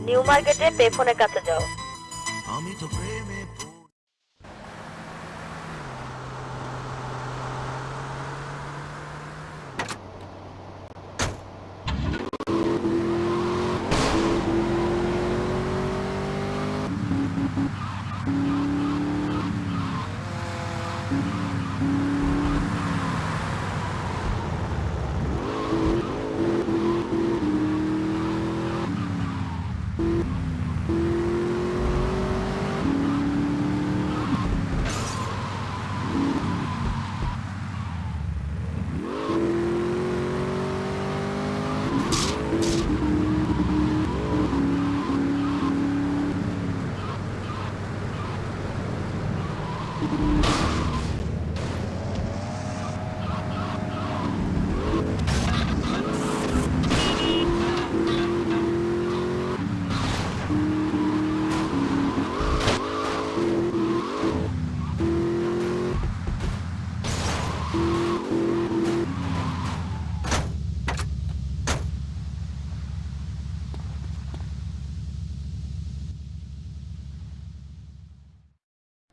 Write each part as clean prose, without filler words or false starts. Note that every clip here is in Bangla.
নিউ মার্কেটে পে ফোনের কাছে যাও। আমি তো প্রেমে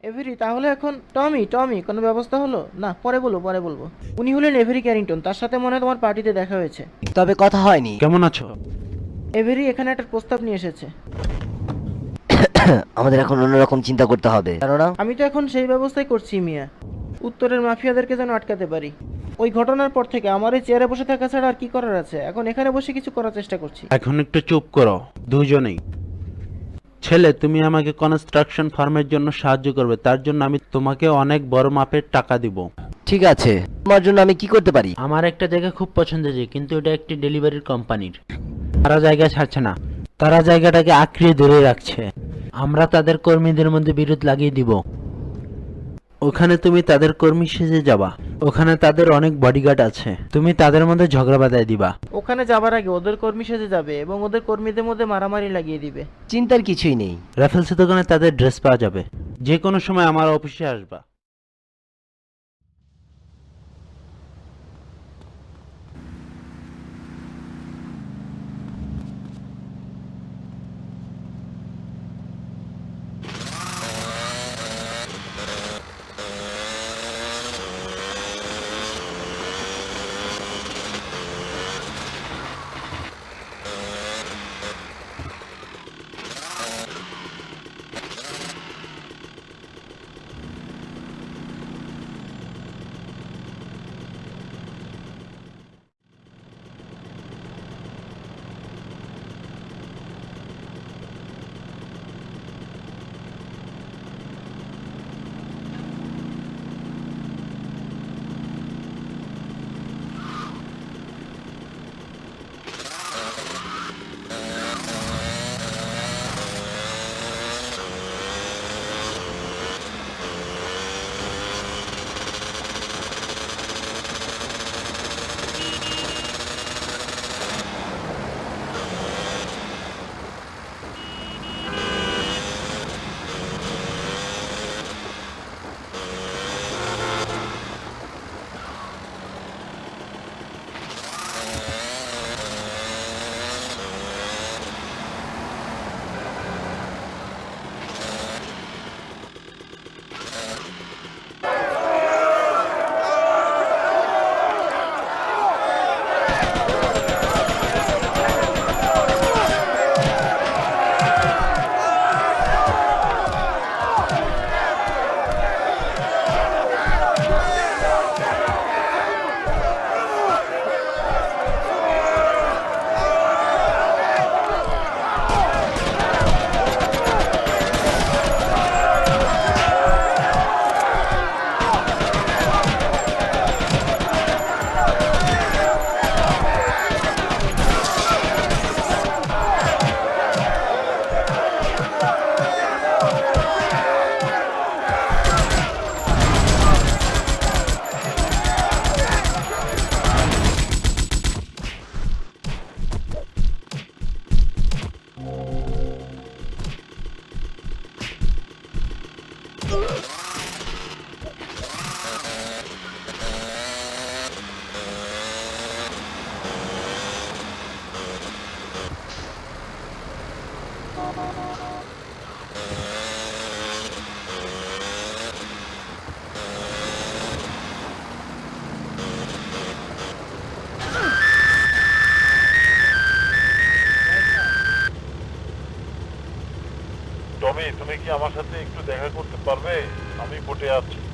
এভেরি, তাহলে এখন টমি টমি কোনো ব্যবস্থা হলো না? পরে বলবো, পরে বলবো। উনি হলেন এভেরি ক্যারিংটন, তার সাথে মনে হয় তোমার পার্টিতে দেখা হয়েছে। তবে কথা হয়নি। কেমন আছো? এভেরি এখানে একটা প্রস্তাব নিয়ে এসেছে। আমাদের এখন অন্যরকম চিন্তা করতে হবে, কেননা আমি তো এখন সেই ব্যবস্থাই করছি মিয়া, উত্তরের মাফিয়াদেরকে যেন আটকাতে পারি। ওই ঘটনার পর থেকে আমার এই চেয়ারে বসে থাকা ছাড়া আর কি করার আছে? এখন এখানে বসে কিছু করার চেষ্টা করছি। এখন একটু চুপ করো দুজনেই। ছেলে, তুমি আমাকে কনস্ট্রাকশন ফার্মের জন্য সাহায্য করবে, তার জন্য আমি তোমাকে অনেক বড় মাপের টাকা দিব। ঠিক আছে, তোমার জন্য আমি কি করতে পারি? আমার একটা জায়গা খুব পছন্দ হয়েছে, কিন্তু এটা একটি ডেলিভারির কোম্পানির। তারা জায়গা ছাড়ছে না, তারা জায়গাটাকে আঁকড়িয়ে ধরে রাখছে। আমরা তাদের কর্মীদের মধ্যে বিরোধ লাগিয়ে দিব। ওখানে তুমি তাদের কর্মী সেজে যাবা। ওখানে তাদের অনেক বডিগার্ড আছে, তুমি তাদের মধ্যে ঝগড়া বাঁধায় দিবা। ওখানে যাবার আগে ওদের কর্মী সেজে যাবে এবং ওদের কর্মীদের মধ্যে মারামারি লাগিয়ে দিবে। চিন্তার কিছুই নেই। রাফেলসের দোকানে তাদের ড্রেস পাওয়া যাবে। যে কোনো সময় আমার অফিসে আসবা। তুমি কি আমার সাথে একটু দেখা করতে পারবে? আমি বোটে আছি।